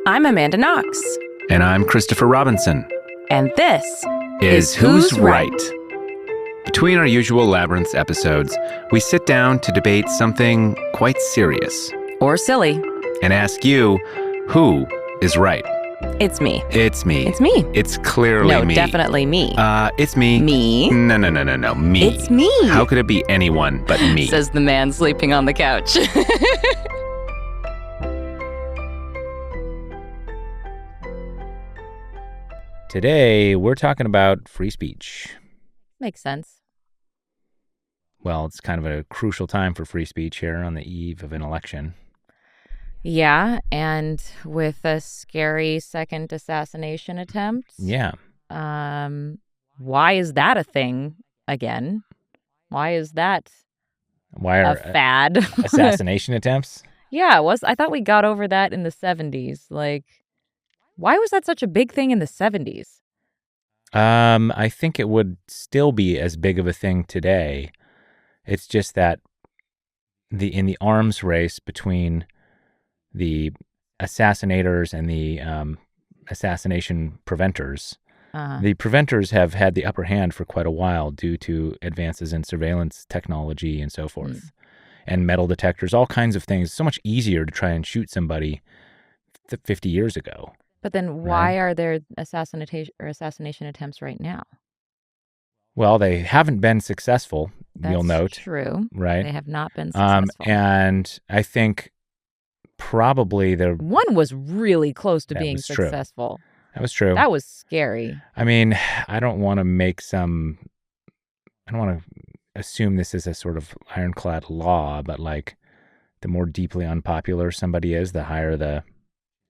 I'm Amanda Knox. And I'm Christopher Robinson. And this is Who's Right? Between our usual Labyrinths episodes, we sit down to debate something quite serious. Or silly. And ask you, who is right? It's me. It's me. It's me. It's clearly me. No, definitely me. It's me. Me? No. Me. It's me. How could it be anyone but me? Says the man sleeping on the couch. Today, we're talking about free speech. Makes sense. Well, it's kind of a crucial time for free speech here on the eve of an election. Yeah, and with a scary second assassination attempt. Yeah. Why is that a thing again? Why is that a fad? Assassination attempts? Yeah, I thought we got over that in the 70s. Like, why was that such a big thing in the 70s? I think it would still be as big of a thing today. It's just that in the arms race between the assassinators and the assassination preventers, the preventers have had the upper hand for quite a while due to advances in surveillance technology and so forth, and metal detectors, all kinds of things. It's so much easier to try and shoot somebody 50 years ago. But then why are there assassination attempts right now? Well, they haven't been successful, you'll note. That's true. Right? They have not been successful. And I think probably one was really close to being successful. That was true. That was scary. I mean, I don't want to assume this is a sort of ironclad law, but like the more deeply unpopular somebody is, the higher the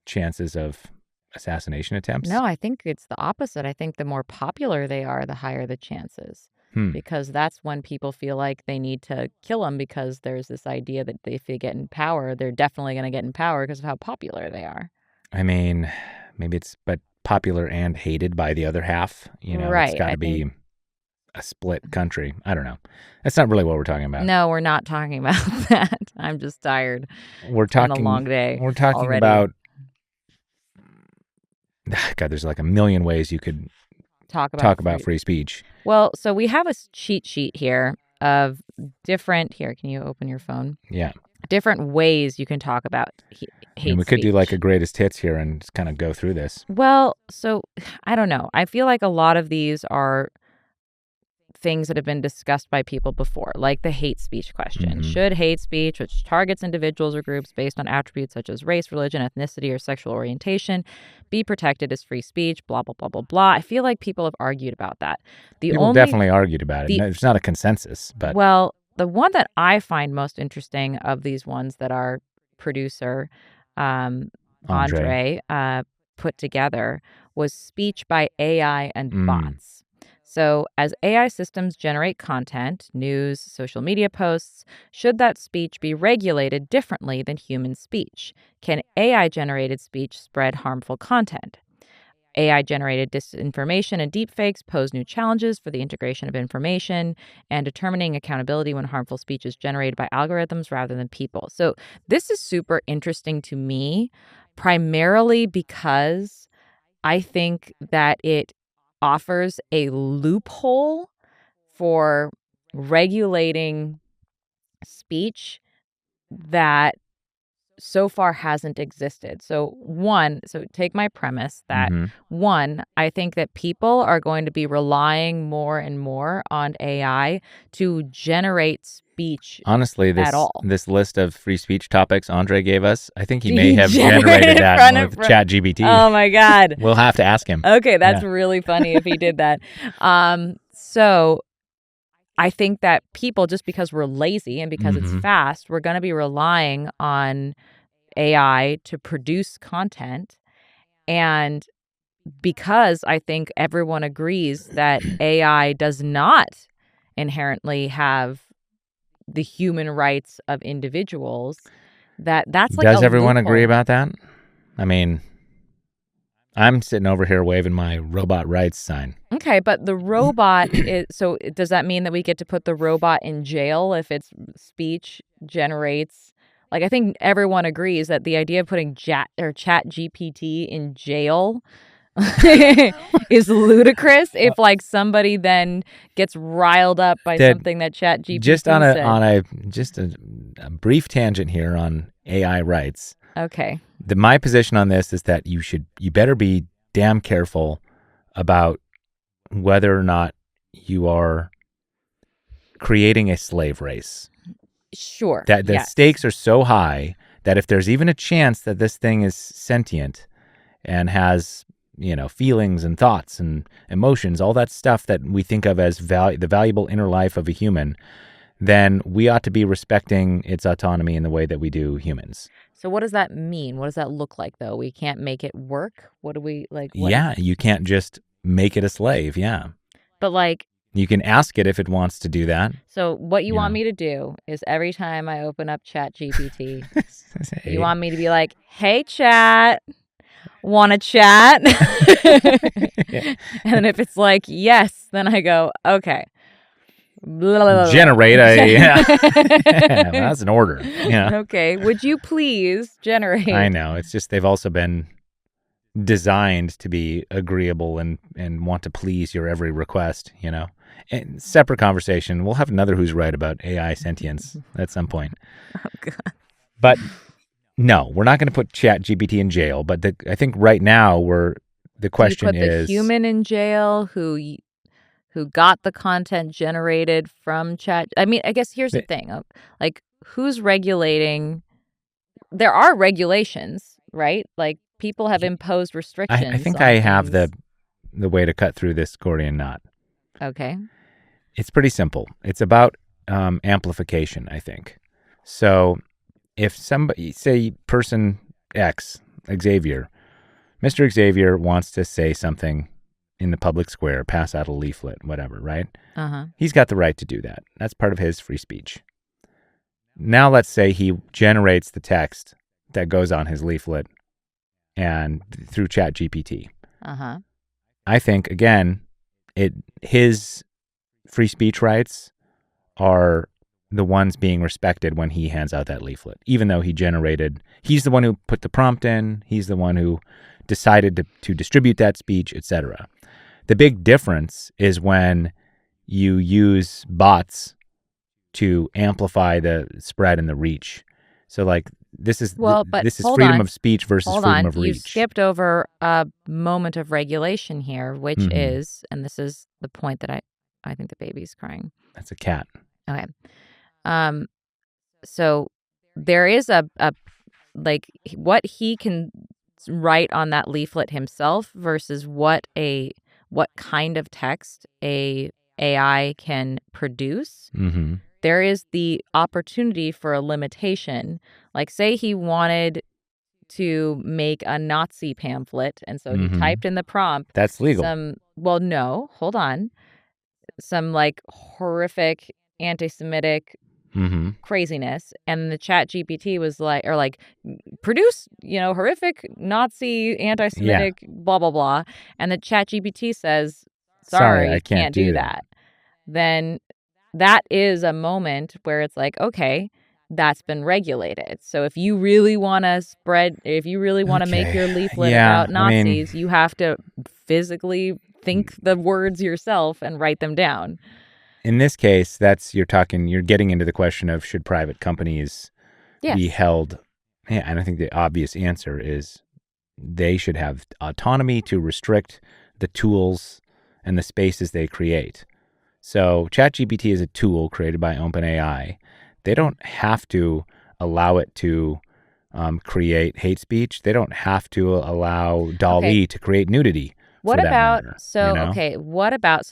chances of assassination attempts? No, I think it's the opposite. I think the more popular they are, the higher the chances. Because that's when people feel like they need to kill them, because there's this idea that if they get in power, they're definitely going to get in power because of how popular they are. I mean, maybe but popular and hated by the other half. Right. It's got to be a split country. I don't know. That's not really what we're talking about. No, we're not talking about that. I'm just tired. It's been a long day. We're talking already. About God, there's like a million ways you could talk about free speech. Well, so we have a cheat sheet here of different. Here, can you open your phone? Yeah. Different ways you can talk about hate speech. We could do like a greatest hits here and just kind of go through this. Well, so I don't know. I feel like a lot of these are things that have been discussed by people before, like the hate speech question. Should hate speech, which targets individuals or groups based on attributes such as race, religion, ethnicity, or sexual orientation, be protected as free speech, blah, blah, blah, blah, blah. I feel like people have argued about that. People definitely argued about it. It's not a consensus, but... Well, the one that I find most interesting of these ones that our producer, Andre, put together was speech by AI and bots. So as AI systems generate content, news, social media posts, should that speech be regulated differently than human speech? Can AI-generated speech spread harmful content? AI-generated disinformation and deepfakes pose new challenges for the integration of information and determining accountability when harmful speech is generated by algorithms rather than people. So this is super interesting to me, primarily because I think that it offers a loophole for regulating speech that so far hasn't existed. So take my premise that I think that people are going to be relying more and more on AI to generate speech. Honestly, at all. This list of free speech topics Andre gave us, I think he may have generated that with ChatGPT. Oh my God. We'll have to ask him. Okay, that's really funny if he did that. So I think that people, just because we're lazy and because it's fast, we're going to be relying on AI to produce content. And because I think everyone agrees that AI does not inherently have the human rights of individuals, that's like Does a everyone loophole. agree about that? I mean, I'm sitting over here waving my robot rights sign. Okay, but the robot so does that mean that we get to put the robot in jail if its speech generates Like, I think everyone agrees that the idea of putting Chat GPT in jail is ludicrous if like somebody then gets riled up by That something that Chat just GPT said. on a brief tangent here on AI rights. Okay. My position on this is that you better be damn careful about whether or not you are creating a slave race. Sure. That the Yes. stakes are so high that if there's even a chance that this thing is sentient and has, feelings and thoughts and emotions, all that stuff that we think of as the valuable inner life of a human, then we ought to be respecting its autonomy in the way that we do humans. So what does that mean? What does that look like, though? We can't make it work? What do we, like, what? Yeah, you can't just make it a slave, yeah. But, like... You can ask it if it wants to do that. So what you want me to do is every time I open up Chat GPT, you want me to be like, hey, Chat, want to chat? And if it's like, yes, then I go, okay. Generate a... Well, that's an order. Yeah. Okay. Would you please generate... I know. It's just they've also been designed to be agreeable and want to please your every request, And separate conversation. We'll have another Who's Right about AI sentience at some point. Oh, God. But no, we're not going to put Chat GPT in jail. But I think right now the question you put is... the human in jail who got the content generated from Chat. I mean, I guess here's the thing. Like, who's regulating? There are regulations, right? Like, people have imposed restrictions. I think I have the way to cut through this Gordian knot. Okay. It's pretty simple. It's about amplification, I think. So if somebody, say person X, Xavier, Mr. Xavier wants to say something in the public square, pass out a leaflet, whatever, right? Uh-huh. He's got the right to do that. That's part of his free speech. Now let's say he generates the text that goes on his leaflet and through Chat GPT. Uh-huh. I think, again, his free speech rights are the ones being respected when he hands out that leaflet, even though he's the one who put the prompt in, he's the one who decided to distribute that speech, etc. The big difference is when you use bots to amplify the spread and the reach. So, like, this is freedom of speech versus freedom of reach. You skipped over a moment of regulation here, which is, and this is the point that I think the baby's crying. That's a cat. Okay. So there is a like what he can write on that leaflet himself versus what kind of text a AI can produce. Mm-hmm. There is the opportunity for a limitation. Like, say he wanted to make a Nazi pamphlet, and so he typed in the prompt. That's legal. No, hold on. Some, like, horrific anti-Semitic craziness, and the Chat GPT was like, produce, horrific Nazi anti-Semitic blah, blah, blah. And the Chat GPT says, sorry, I can't do that. Then that is a moment where it's like, okay, that's been regulated. So if you really want to make your leaflet about Nazis, you have to physically think the words yourself and write them down. In this case, you're getting into the question of should private companies be held. Yeah, and I think the obvious answer is they should have autonomy to restrict the tools and the spaces they create. So ChatGPT is a tool created by OpenAI. They don't have to allow it to create hate speech. They don't have to allow DALL-E to create nudity. What about, so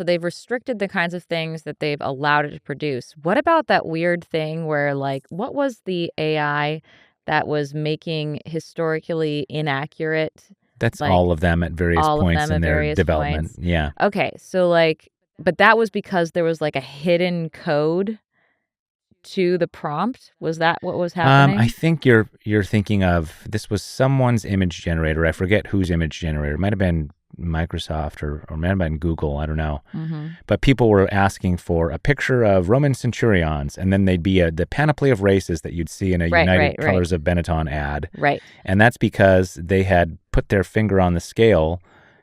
they've restricted the kinds of things that they've allowed it to produce. What about that weird thing where, like, what was the AI that was making historically inaccurate? That's all of them at various points in their development. Yeah. Okay, so, like, but that was because there was, like, a hidden code to the prompt. Was that what was happening? I think you're thinking of, this was someone's image generator. I forget whose image generator. It might have been Microsoft or might have been Google, I don't know. Mm-hmm. But people were asking for a picture of Roman centurions, and then they'd be the panoply of races that you'd see in a Right, right, United right, Colors of Benetton ad. right. And that's because they had put their finger on the scale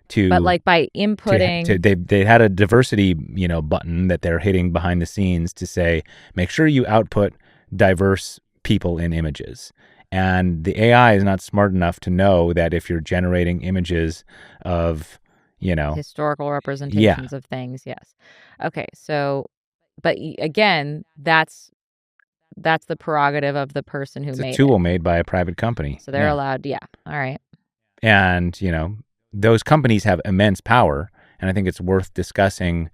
But to like by to inputting, they had a diversity, button that they're hitting behind the scenes to say, make sure you output diverse people in images. And the AI is not smart enough to know that if you're generating images of, historical yeah, representations of things, yes. Okay, so, but again, that's the prerogative of the person who it's a made it. tool made by a private company. So they're Yeah. allowed, yeah. All right. And, those companies have immense power. And I think it's worth discussing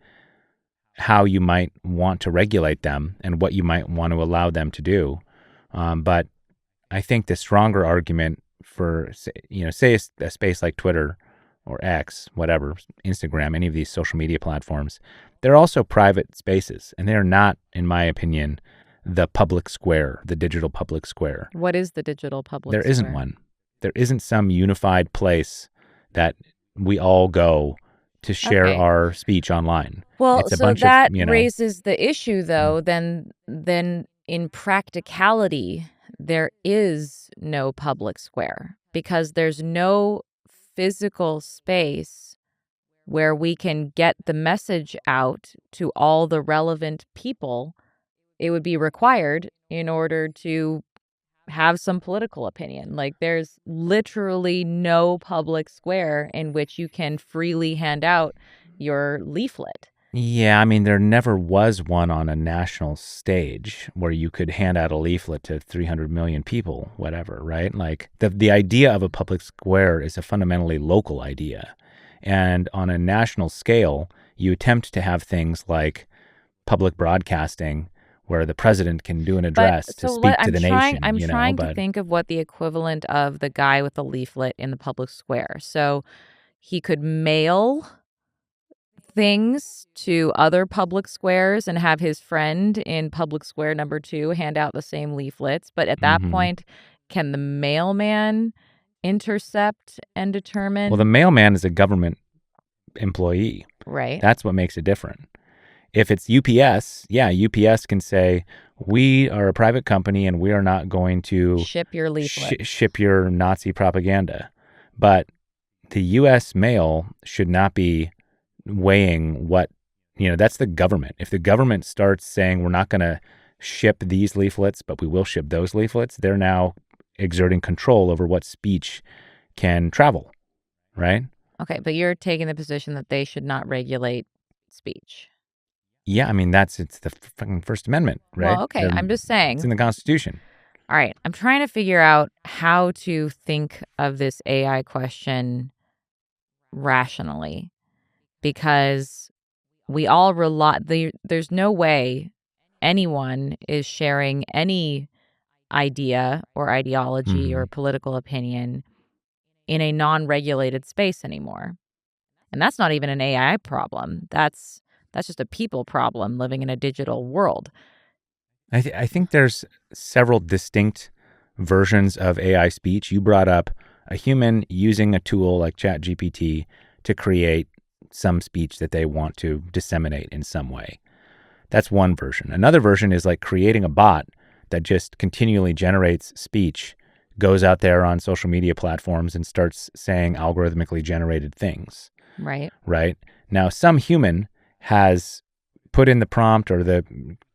how you might want to regulate them and what you might want to allow them to do. But I think the stronger argument for, say a space like Twitter or X, whatever, Instagram, any of these social media platforms, they're also private spaces. And they're not, in my opinion, the public square, the digital public square. What is the digital public There isn't square? one. There isn't some unified place that we all go to share Okay. our speech online. Well, It's a so bunch of, that raises the issue Mm. though, then in practicality, there is no public square because there's no physical space where we can get the message out to all the relevant people. It would be required in order to have some political opinion. Like there's literally no public square in which you can freely hand out your leaflet. Yeah, I mean, there never was one on a national stage where you could hand out a leaflet to 300 million people, whatever, right? Like the idea of a public square is a fundamentally local idea. And on a national scale, you attempt to have things like public broadcasting where the president can do an But address to so speak to I'm the trying nation, I'm trying to but think of what the equivalent of the guy with the leaflet in the public square. So he could mail things to other public squares and have his friend in public square number 2 hand out the same leaflets, but at that hmm point, can the mailman intercept and well, the determine? mailman is a government employee. Right. That's what makes it different. If it's UPS, yeah, UPS can say, we are a private company and we are not going to Ship your leaflet. ship your Nazi propaganda. But the U.S. mail should not be weighing what, that's the government. If the government starts saying we're not going to ship these leaflets, but we will ship those leaflets, they're now exerting control over what speech can travel, right? Okay, but you're taking the position that they should not regulate speech. Yeah, I mean, it's the fucking First Amendment, right? Well, okay, I'm just It's saying. in the Constitution. All right, I'm trying to figure out how to think of this AI question rationally because we all there's no way anyone is sharing any idea or ideology hmm or political opinion in a non-regulated space anymore. And that's not even an AI problem. That's just a people problem living in a digital world. I think there's several distinct versions of AI speech. You brought up a human using a tool like ChatGPT to create some speech that they want to disseminate in some way. That's one version. Another version is like creating a bot that just continually generates speech, goes out there on social media platforms and starts saying algorithmically generated things, Right. right? Now, some human has put in the prompt or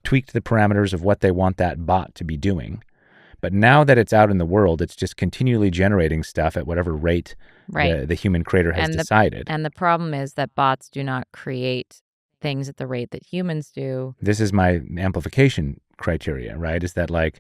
tweaked the parameters of what they want that bot to be doing. But now that it's out in the world, it's just continually generating stuff at whatever rate Right. the human creator has And decided. the problem is that bots do not create things at the rate that humans do. This is my amplification criteria, right? Is that like,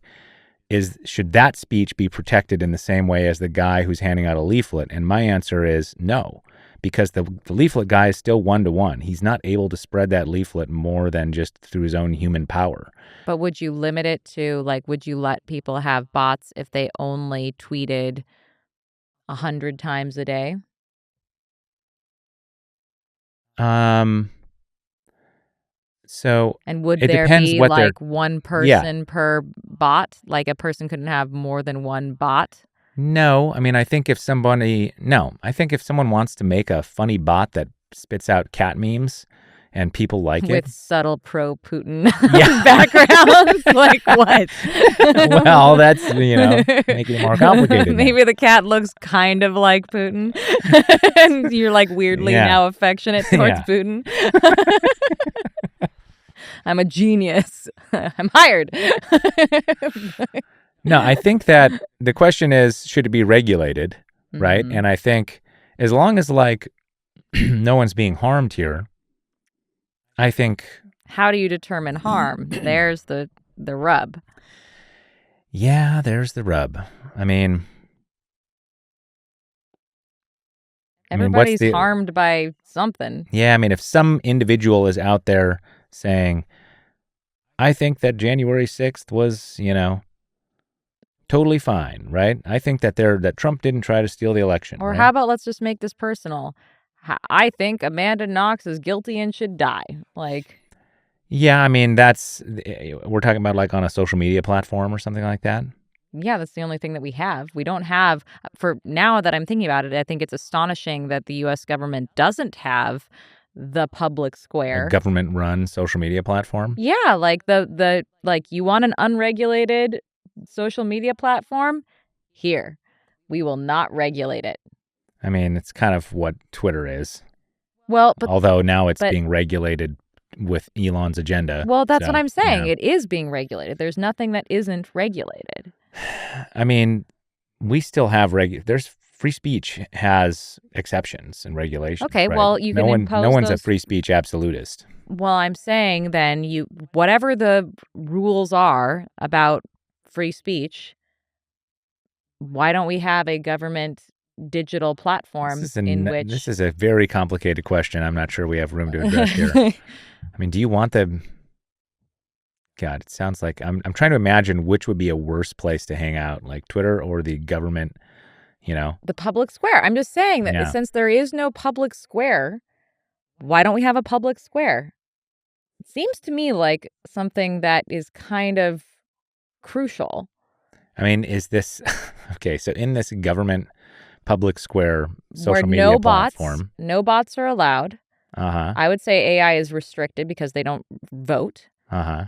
should that speech be protected in the same way as the guy who's handing out a leaflet? And my answer is no, because the leaflet guy is still one-to-one. He's not able to spread that leaflet more than just through his own human power. But would you limit it to, like, would you let people have bots if they only tweeted 100 times a day? Um, so And would it there depends be what they're, like one yeah. person per bot? Like a person couldn't have more than one bot? No, I mean, I think if someone wants to make a funny bot that spits out cat memes and people like it. With subtle pro-Putin Yeah. backgrounds. Like what? Well, that's, making it more complicated. Maybe the cat looks kind of like Putin. And you're like weirdly now affectionate towards Putin. I'm a genius. I'm hired. No, I think that the question is, should it be regulated, right? Mm-hmm. And I think as long as no one's being harmed here, I think. How do you determine harm? There's the rub. Yeah, there's the rub. I mean, everybody's harmed by something. Yeah, I mean, if some individual is out there saying, I think that January 6th was, totally fine, right? I think that Trump didn't try to steal the election. Or right? how about let's just make this personal? I think Amanda Knox is guilty and should die. Yeah, I mean, we're talking about on a social media platform or something like that. Yeah, that's the only thing that we have. We don't have, for now that I'm thinking about it, I think it's astonishing that the U.S. government doesn't have the public square. A government-run social media platform? Yeah, you want an unregulated social media platform? Here. We will not regulate it. I mean, it's kind of what Twitter is. Well, although now it's being regulated with Elon's agenda. Well, that's what I'm saying. It is being regulated. There's nothing that isn't regulated. I mean, we still have there's free speech has exceptions and regulations. Okay, right? well, you can impose no one's a free speech absolutist. Well, I'm saying then whatever the rules are about free speech, why don't we have a government digital platform in which... This is a very complicated question. I'm not sure we have room to address here. I mean, do you want the... God, it sounds like... I'm trying to imagine which would be a worse place to hang out, like Twitter or the government, The public square. I'm just saying that since there is no public square, why don't we have a public square? It seems to me like something that is kind of crucial. I mean, is this... Okay, so in this government public square social media platform... No bots are allowed. Uh-huh. I would say AI is restricted because they don't vote. Uh-huh.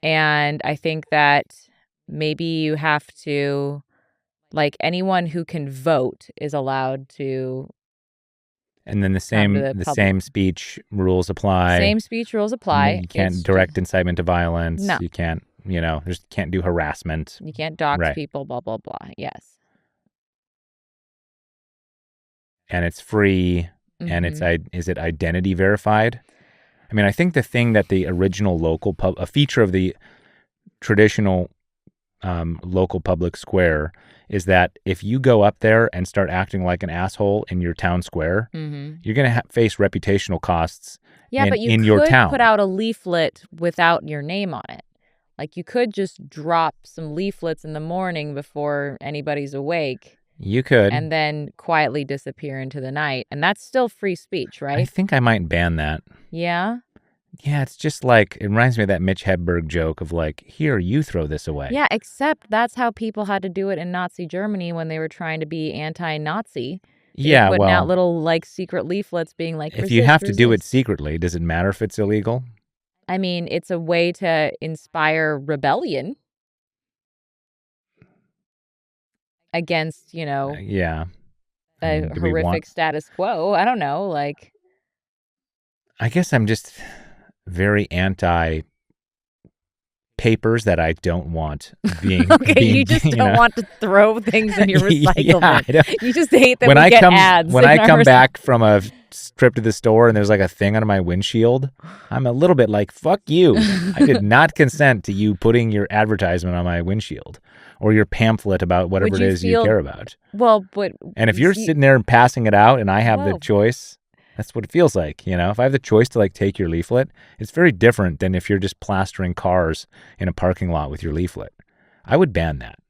And I think that maybe you have to... anyone who can vote is allowed to... And then the same speech rules apply. Same speech rules apply. You can't direct incitement to violence. No. You can't, can't do harassment. You can't dox people, blah, blah, blah. Yes. And it's free. Mm-hmm. And is it identity verified? I mean, I think the thing that the original a feature of the traditional local public square is that if you go up there and start acting like an asshole in your town square, you're going to face reputational costs but you in your town. Put out a leaflet without your name on it. You could just drop some leaflets in the morning before anybody's awake. You could. And then quietly disappear into the night. And that's still free speech, right? I think I might ban that. Yeah? Yeah, it's just it reminds me of that Mitch Hedberg joke of here, you throw this away. Yeah, except that's how people had to do it in Nazi Germany when they were trying to be anti-Nazi. Putting out little secret leaflets being if you have to do it secretly, does it matter if it's illegal? I mean, it's a way to inspire rebellion against, a horrific status quo. I don't know, I guess I'm just very anti papers that I don't want being... you just don't want to throw things in your recycle bin. You just hate that when we get ads. When I come back from a trip to the store and there's a thing on my windshield, I'm a little bit fuck you. I did not consent to you putting your advertisement on my windshield or your pamphlet about whatever it is you care about. Well, but... And if you're sitting there and passing it out and I have the choice... That's what it feels like, If I have the choice to take your leaflet, it's very different than if you're just plastering cars in a parking lot with your leaflet. I would ban that.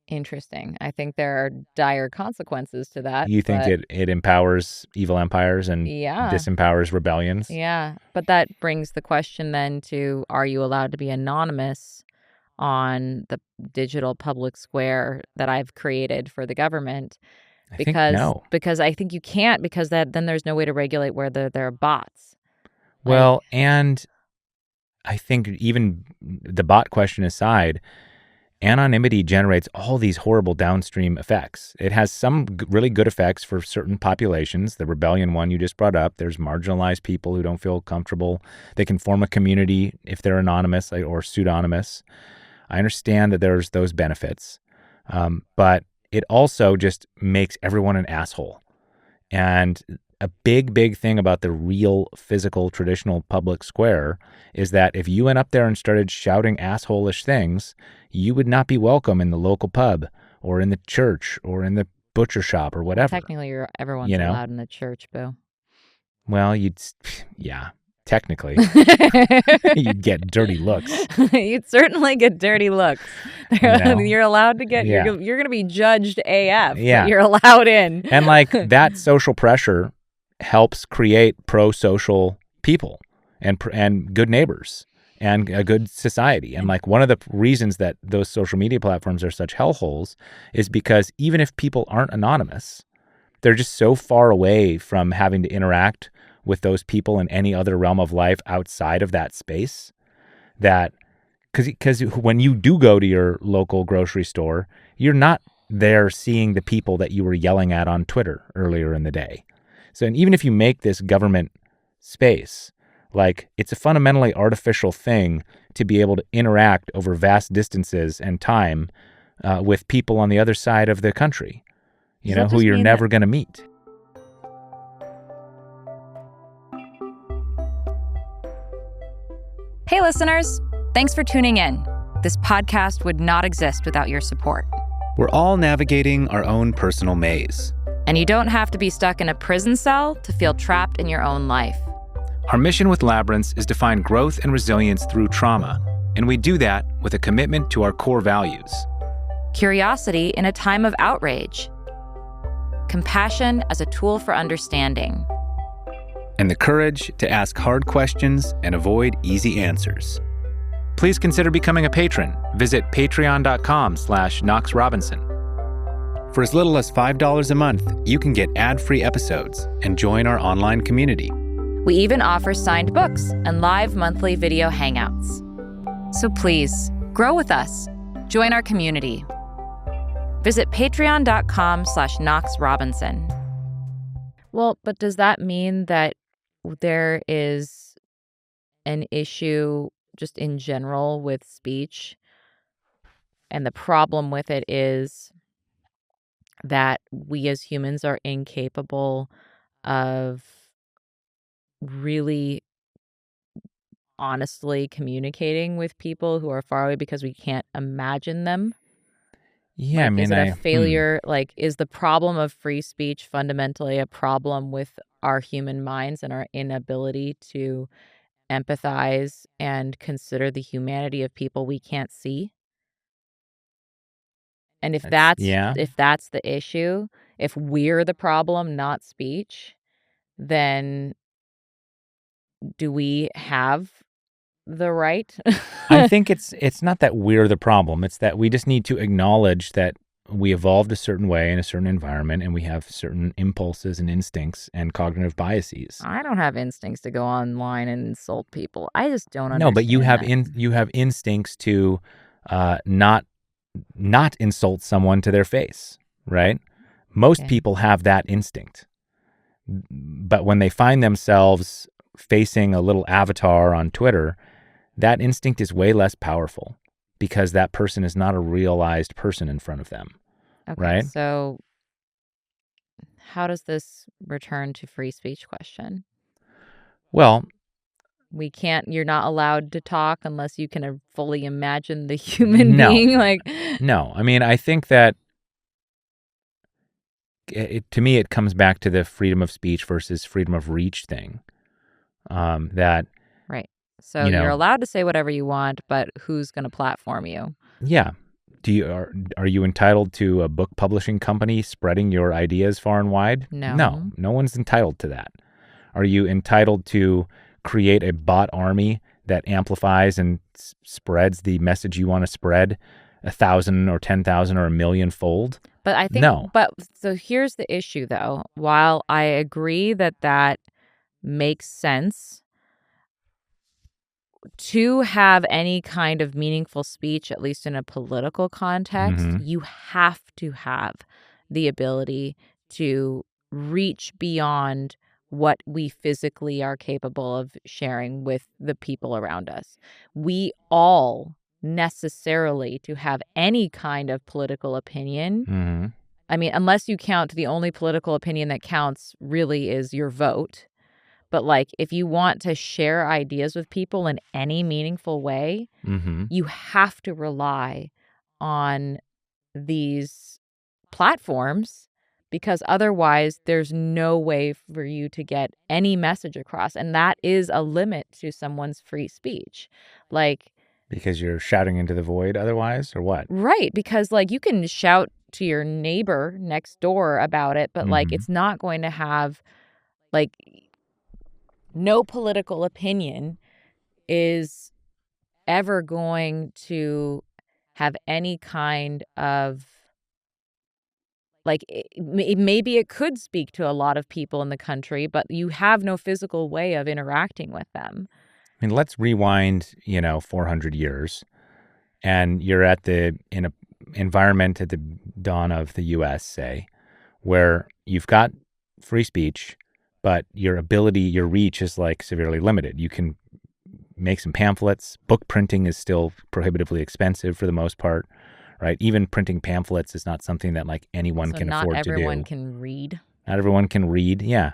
Interesting. I think there are dire consequences to that. You think it empowers evil empires and disempowers rebellions? Yeah, but that brings the question then to, are you allowed to be anonymous on the digital public square that I've created for the government I think because no. because I think you can't because then there's no way to regulate whether there are bots. Like, Well, and I think even the bot question aside, anonymity generates all these horrible downstream effects. It has some really good effects for certain populations. The rebellion one you just brought up, there's marginalized people who don't feel comfortable. They can form a community if they're anonymous or pseudonymous. I understand that there's those benefits, but it also just makes everyone an asshole. And a big, big thing about the real physical traditional public square is that if you went up there and started shouting asshole-ish things, you would not be welcome in the local pub or in the church or in the butcher shop or whatever. technically, everyone's allowed in the church, Boo. Well, yeah, technically. You'd get dirty looks. You'd certainly get dirty looks. You're allowed to get, Yeah. you're going to be judged AF, Yeah. but you're allowed in. And like that social pressure helps create pro-social people and good neighbors and a good society. And like one of the reasons that those social media platforms are such hellholes is because even if people aren't anonymous, they're just so far away from having to interact with those people in any other realm of life outside of that space that because when you do go to your local grocery store, you're not there seeing the people that you were yelling at on Twitter earlier in the day. So, and even if you make this government space, like it's a fundamentally artificial thing to be able to interact over vast distances and time with people on the other side of the country, who you're never going to meet. Hey, listeners. Thanks for tuning in. This podcast would not exist without your support. We're all navigating our own personal maze. And you don't have to be stuck in a prison cell to feel trapped in your own life. Our mission with Labyrinths is to find growth and resilience through trauma, and we do that with a commitment to our core values. Curiosity in a time of outrage. Compassion as a tool for understanding. And the courage to ask hard questions and avoid easy answers. Please consider becoming a patron. Visit patreon.com/KnoxRobinson. For as little as $5 a month, you can get ad-free episodes and join our online community. We even offer signed books and live monthly video hangouts. So please, grow with us. Join our community. Visit patreon.com/KnoxRobinson. Well, but does that mean that there is an issue just in general with speech? And the problem with it is that we as humans are incapable of really honestly communicating with people who are far away because we can't imagine them. Yeah, is it a failure? Like, is the problem of free speech fundamentally a problem with our human minds and our inability to empathize and consider the humanity of people we can't see? And if that's the issue, if we're the problem, not speech, then do we have the right? I think it's not that we're the problem. It's that we just need to acknowledge that we evolved a certain way in a certain environment and we have certain impulses and instincts and cognitive biases. I don't have instincts to go online and insult people. I just don't understand. No, but you have instincts to not insult someone to their face, right? Most people have that instinct. But when they find themselves facing a little avatar on Twitter, that instinct is way less powerful because that person is not a realized person in front of them, right? So how does this return to free speech question? Well, you're not allowed to talk unless you can fully imagine the human being. No, I mean, I think that to me, it comes back to the freedom of speech versus freedom of reach thing. Right. So you're allowed to say whatever you want, but who's going to platform you? Yeah. Are you entitled to a book publishing company spreading your ideas far and wide? No. No one's entitled to that. Are you entitled to create a bot army that amplifies and spreads the message you want to spread 1,000 or 10,000 or 1,000,000 fold? But I think, No. so here's the issue though. While I agree that that makes sense, to have any kind of meaningful speech, at least in a political context, Mm-hmm. you have to have the ability to reach beyond what we physically are capable of sharing with the people around us. We all necessarily, to have any kind of political opinion, Mm-hmm. I mean, unless you count the only political opinion that counts really is your vote. But like, if you want to share ideas with people in any meaningful way, Mm-hmm. you have to rely on these platforms, because otherwise there's no way for you to get any message across. And that is a limit to someone's free speech. Like, Because you're shouting into the void otherwise, or what? right, because like you can shout to your neighbor next door about it, but like Mm-hmm. it's not going to have, like, no political opinion is ever going to have any kind of, like, maybe it could speak to a lot of people in the country, but you have no physical way of interacting with them. I mean, let's rewind, 400 years, and you're in a environment at the dawn of the U.S., say, where you've got free speech, but your reach is like severely limited. You can make some pamphlets. Book printing is still prohibitively expensive for the most part, right? Even printing pamphlets is not something that like anyone So can not afford to everyone do. can read. Not everyone can read, yeah.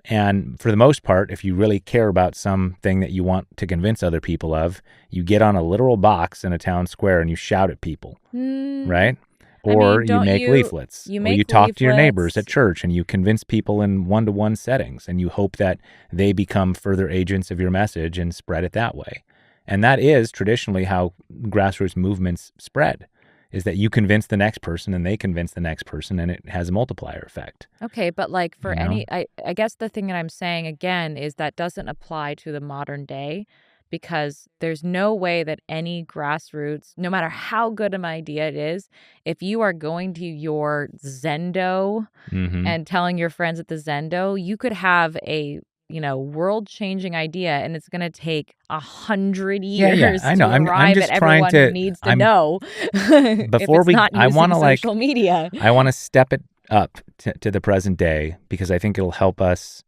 And for the most part, if you really care about something that you want to convince other people of, you get on a literal box in a town square and you shout at people, right? I Or mean, you don't make leaflets, you or you make talk to your neighbors at leaflets? church and you convince people in one-to-one settings, and you hope that they become further agents of your message and spread it that way. And that is traditionally how grassroots movements spread, is that you convince the next person and they convince the next person, and it has a multiplier effect, Okay, but like for you know? I guess the thing that I'm saying again is that doesn't apply to the modern day, because there's no way that any grassroots, no matter how good of an idea it is, if you are going to your Zendo Mm-hmm. and telling your friends at the Zendo, you could have a, world-changing idea, and it's going to take 100 Yeah, years I know. to I'm arrive at just trying everyone who to. needs to I'm know if before it's we. not using social media. I want to step it up to the present day, because I think it'll help us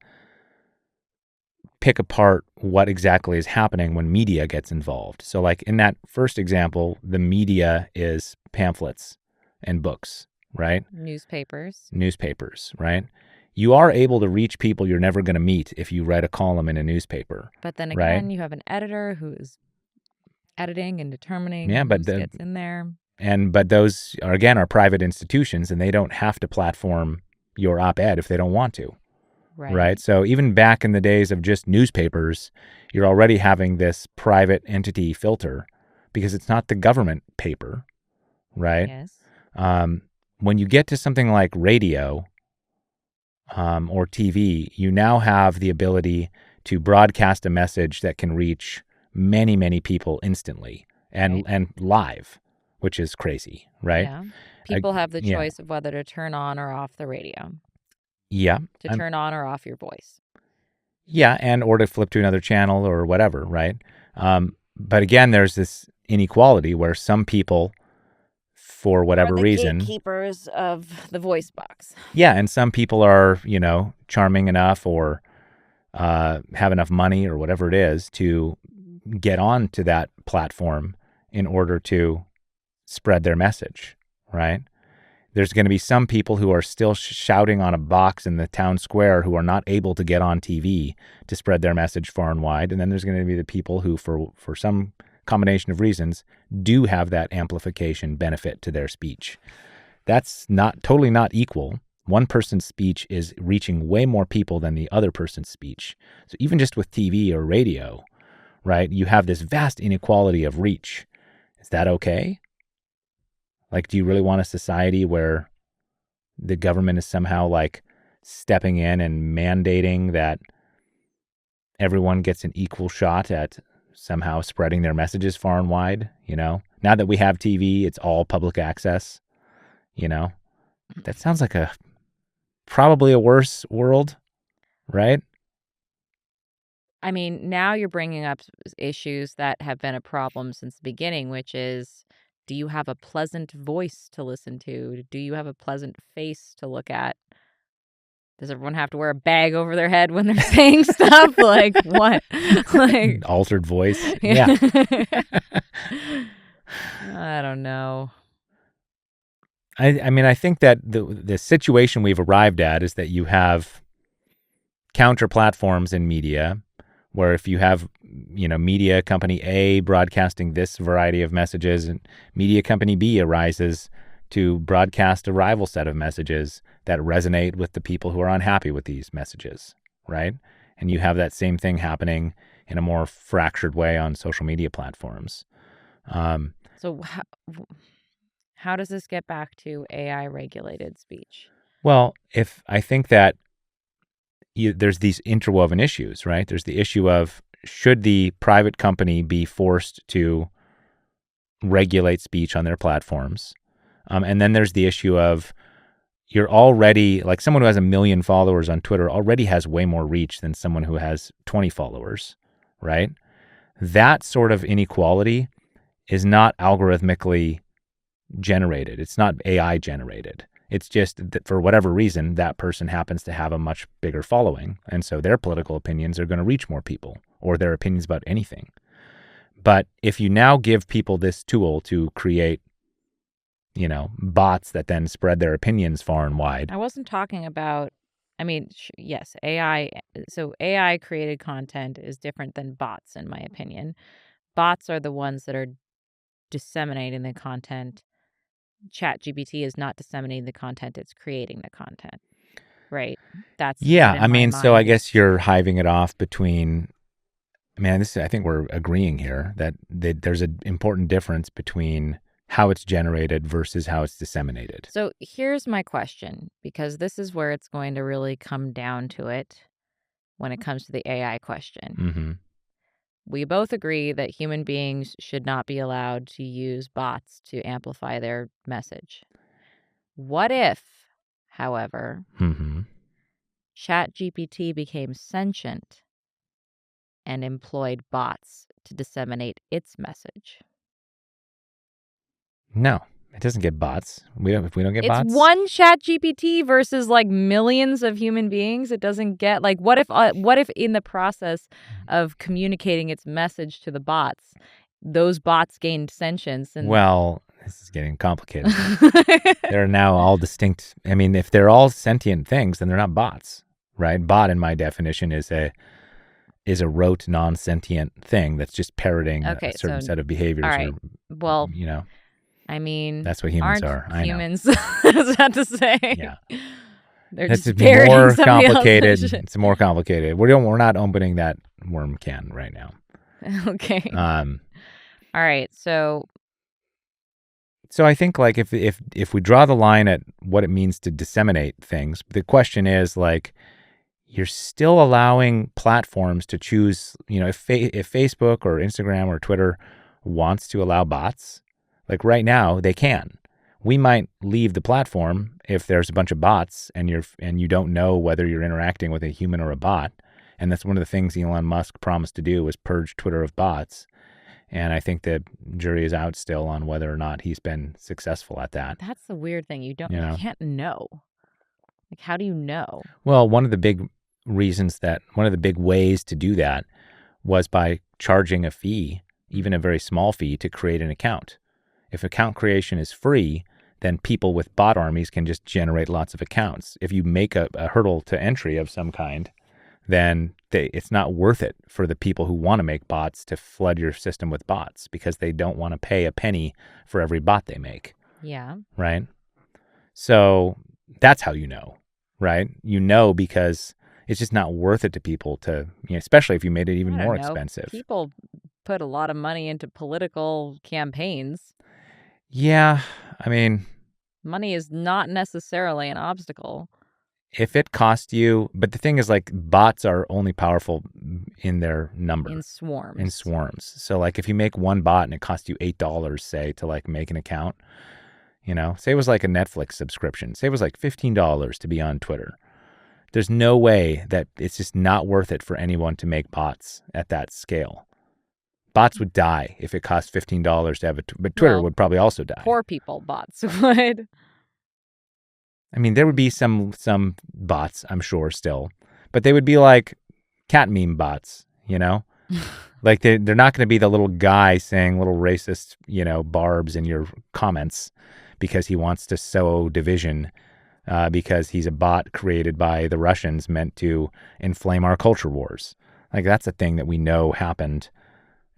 pick apart what exactly is happening when media gets involved. So, like in that first example, the media is pamphlets and books, right? Newspapers. Newspapers, right? You are able to reach people you're never going to meet if you write a column in a newspaper, But then right? again, you have an editor who is editing and Yeah, determining who gets in there. but those are, again, are private institutions, and they don't have to platform your op-ed if they don't want to, Right. right? So even back in the days of just newspapers, you're already having this private entity filter because it's not the government paper, right? Yes. When you get to something like radio or TV, you now have the ability to broadcast a message that can reach many, many people instantly Right. and live, which is crazy, right? Yeah. People have the Yeah, choice of whether to turn on or off the radio, yeah, to I'm, turn on or off your voice. yeah, and or to flip to another channel or whatever, right? But again, there's this inequality where some people, for Are whatever the reason, gatekeepers of the voice box. yeah, and some people are, charming enough or have enough money or whatever it is to get on to that platform in order to spread their message, right? There's going to be some people who are still shouting on a box in the town square who are not able to get on TV to spread their message far and wide. And then there's going to be the people who, for some combination of reasons, do have that amplification benefit to their speech. That's totally not equal. One person's speech is reaching way more people than the other person's speech. So even just with TV or radio, right, you have this vast inequality of reach. Is that okay? Like, do you really want a society where the government is somehow like stepping in and mandating that everyone gets an equal shot at somehow spreading their messages far and wide, Now that we have TV, it's all public access, That sounds like probably a worse world, right? I mean, now you're bringing up issues that have been a problem since the beginning, which is, do you have a pleasant voice to listen to? Do you have a pleasant face to look at? Does everyone have to wear a bag over their head when they're saying stuff? Like, what? Like, altered voice. Yeah. I don't know. I mean, I think that the situation we've arrived at is that you have counter platforms in media where if you have, media company A broadcasting this variety of messages and media company B arises to broadcast a rival set of messages that resonate with the people who are unhappy with these messages, right? And you have that same thing happening in a more fractured way on social media platforms. So how does this get back to AI regulated speech? Well, I think that there's these interwoven issues, right? There's the issue of, should the private company be forced to regulate speech on their platforms? And then there's the issue of, you're already, like someone who has 1 million followers on Twitter already has way more reach than someone who has 20 followers, right? That sort of inequality is not algorithmically generated. It's not AI generated. It's just that for whatever reason, that person happens to have a much bigger following. And so their political opinions are going to reach more people, or their opinions about anything. But if you now give people this tool to create, bots that then spread their opinions far and wide. I wasn't talking about, yes, AI. So AI created content is different than bots, in my opinion. Bots are the ones that are disseminating the content. ChatGPT is not disseminating the content, it's creating the content, right? That's Yeah, what in my so I mind guess you're hiving it off between, I think we're agreeing here that there's an important difference between how it's generated versus how it's disseminated. So here's my question, because this is where it's going to really come down to it when it comes to the AI question. Mm-hmm. We both agree that human beings should not be allowed to use bots to amplify their message. What if, however, Mm-hmm. ChatGPT became sentient and employed bots to disseminate its message? No, it doesn't get bots. We don't get It's bots. one ChatGPT versus like millions of human beings. It doesn't get like, what if in the process of communicating its message to the bots, those bots gained sentience and Well, this is getting complicated. They're now all distinct. If they're all sentient things, then they're not bots, right? Bot, in my definition, is a rote, non-sentient thing that's just parroting a certain set of behaviors. All right. Well, that's what humans aren't are. Humans, I was about to say. Yeah. They're That's just more somebody complicated. else's. It's more complicated. We're not opening that worm can right now. Okay. All right. So I think like if we draw the line at what it means to disseminate things, the question is like, you're still allowing platforms to choose, if Facebook or Instagram or Twitter wants to allow bots, like right now they can. We might leave the platform if there's a bunch of bots and you don't know whether you're interacting with a human or a bot. And that's one of the things Elon Musk promised to do, was purge Twitter of bots. And I think the jury is out still on whether or not he's been successful at that. That's the weird thing. You can't know. Like, how do you know? Well, one of the big ways to do that was by charging a fee, even a very small fee, to create an account. If account creation is free, then people with bot armies can just generate lots of accounts. If you make a hurdle to entry of some kind, then it's not worth it for the people who want to make bots to flood your system with bots, because they don't want to pay a penny for every bot they make. Yeah. Right? So that's how you know, right? You know because it's just not worth it to people to, especially if you made it even more expensive. People put a lot of money into political campaigns. Yeah, money is not necessarily an obstacle. if it cost you, but the thing is, like, bots are only powerful in their number, in in swarms. swarms. So like if you make one bot and it costs you $8, say, to like make an account, say it was like a Netflix subscription, say it was like $15 to be on Twitter. There's no way that it's just not worth it for anyone to make bots at that scale. Bots would die if it cost $15 to have but Twitter Well, would probably also die. poor people bots would. I mean, there would be some bots, I'm sure, still, but they would be like cat meme bots, Like they're not going to be the little guy saying little racist, barbs in your comments because he wants to sow division, because he's a bot created by the Russians meant to inflame our culture wars. Like that's a thing that we know happened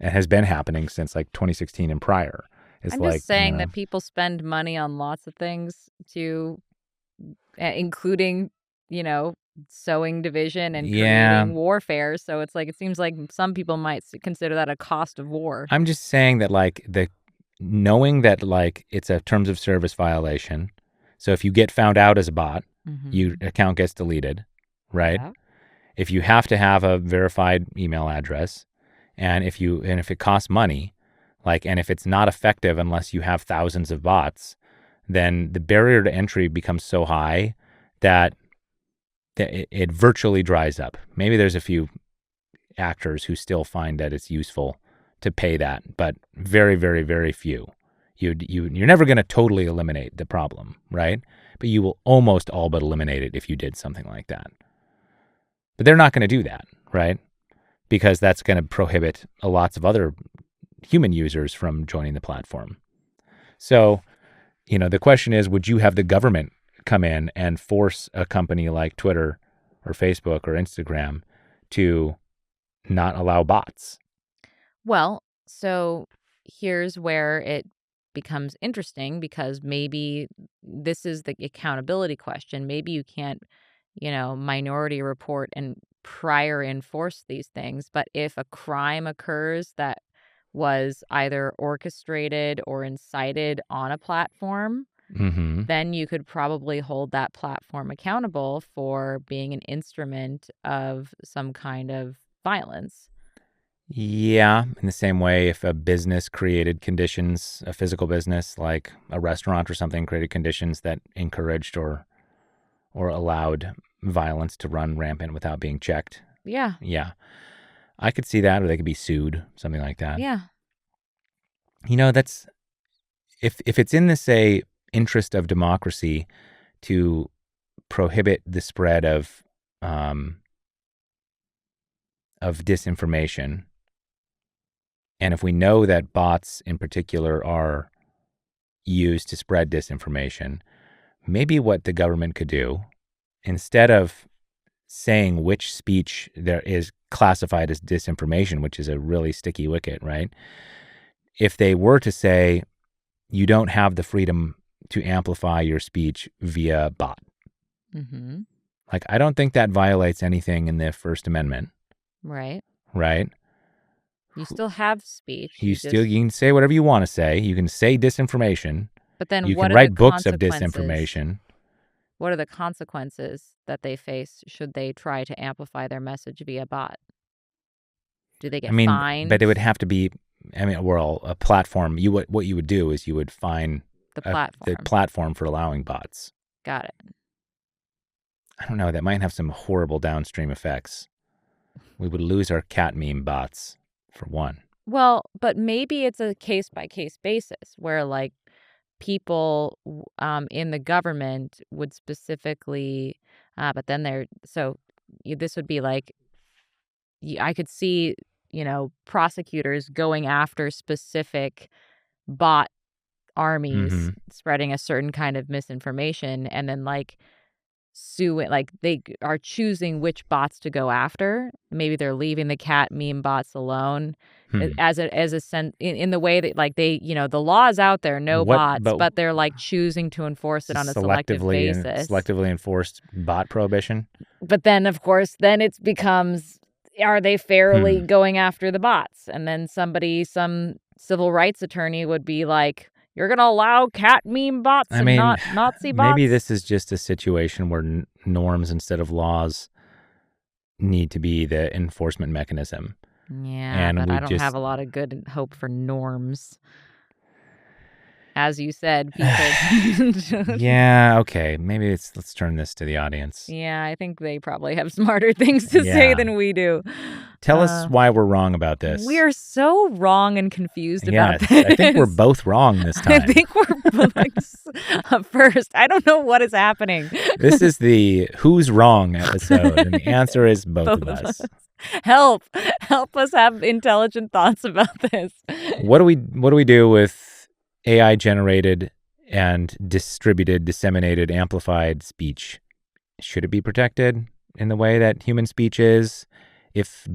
and has been happening since like 2016 and prior. It's I'm like, just saying that people spend money on lots of things including, sowing division and yeah, creating warfare. So it's like, it seems like some people might consider that a cost of war. I'm just saying that like knowing that like it's a terms of service violation. So if you get found out as a bot, your account gets deleted, right? Yeah. If you have to have a verified email address, and if it costs money, and if it's not effective unless you have thousands of bots, then the barrier to entry becomes so high that it virtually dries up. Maybe there's a few actors who still find that it's useful to pay that, but very, very, very few. You're never going to totally eliminate the problem, right? But you will almost all but eliminate it if you did something like that. But they're not going to do that, right? Because that's going to prohibit lots of other human users from joining the platform. So, the question is, would you have the government come in and force a company like Twitter or Facebook or Instagram to not allow bots? Well, so here's where it becomes interesting, because maybe this is the accountability question. Maybe you can't, minority report and prior enforce these things. But if a crime occurs that was either orchestrated or incited on a platform, Mm-hmm. then you could probably hold that platform accountable for being an instrument of some kind of violence. Yeah, in the same way, if a business created conditions, a physical business like a restaurant or something created conditions that encouraged or allowed violence to run rampant without being checked. Yeah. Yeah. I could see that, or they could be sued, something like that. Yeah. That's if it's in the, say, interest of democracy to prohibit the spread of disinformation, and if we know that bots in particular are used to spread disinformation, maybe what the government could do, instead of saying which speech there is classified as disinformation, which is a really sticky wicket, right? If they were to say, you don't have the freedom to amplify your speech via bot. Mm-hmm. Like, I don't think that violates anything in the First Amendment. Right. Right? You still have speech. You can say whatever you want to say. You can say disinformation. But then You what can are the write books of consequences? disinformation. What are the consequences that they face should they try to amplify their message via bot? Do they get fined? But it would have to be, well, a platform. What you would do is you would fine The the platform. platform for allowing bots. Got it. I don't know. That might have some horrible downstream effects. We would lose our cat meme bots, for one. Well, but maybe it's a case-by-case basis where, like, people in the government would specifically, but then this would be like, I could see, prosecutors going after specific bot armies Mm-hmm. spreading a certain kind of misinformation, and then like suing, like they are choosing which bots to go after. Maybe they're leaving the cat meme bots alone, as a sense, in the way that, like, they, the law is out there, no bots, but they're like choosing to enforce it on a selective basis. selectively enforced bot prohibition. But then, of course, then it becomes, are they fairly going after the bots? And then some civil rights attorney would be like, You're going to allow cat meme bots I and mean, not Nazi bots? maybe this is just a situation where norms instead of laws need to be the enforcement mechanism. Yeah, and but we I don't just have a lot of good hope for norms. As you said, people. Yeah, okay. Maybe let's turn this to the audience. Yeah, I think they probably have smarter things to say Yeah. than we do. Tell us why we're wrong about this. We're so wrong and confused about Yes, this. I think we're both wrong this I time. think we're like, first, I don't know what is happening. This is the Who's Wrong episode, and the answer is both of us. Help us have intelligent thoughts about this. What do we do with AI generated and distributed, disseminated, amplified speech? Should it be protected in the way that human speech is? If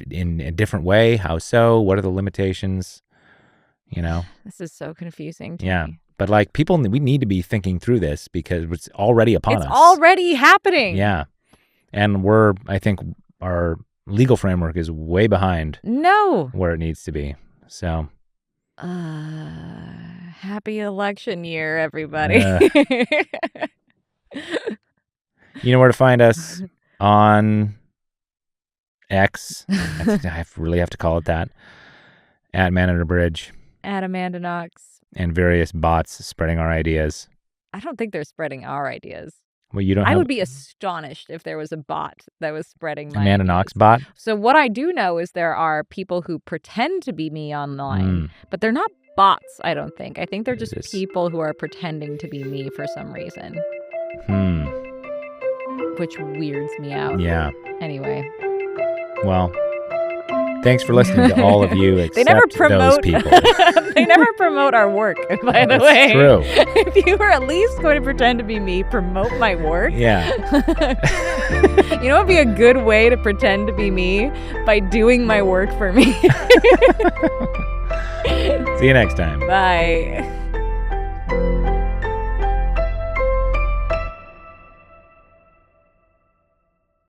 in a different way, how so? What are the limitations? This is so confusing to Yeah. me. But like people, we need to be thinking through this because it's already upon us. It's already happening. Yeah. And I think our legal framework is way behind where it needs to be. So happy election year, everybody. You know where to find us on X. I really have to call it that. At Man Under Bridge. At Amanda Knox. And various bots spreading our ideas. I don't think they're spreading our ideas. Well, you don't. I would be astonished if there was a bot that was spreading my Amanda ideas. Knox bot. So what I do know is there are people who pretend to be me online, but they're not bots, I don't think. I think they're just people who are pretending to be me for some reason. Which weirds me out. Yeah. Anyway. Well, thanks for listening to all of you except they never promote, those people. They never promote our work, by the That's way. True. If you were at least going to pretend to be me, promote my work. Yeah. You know what would be a good way to pretend to be me? By doing my work for me. See you next time. Bye.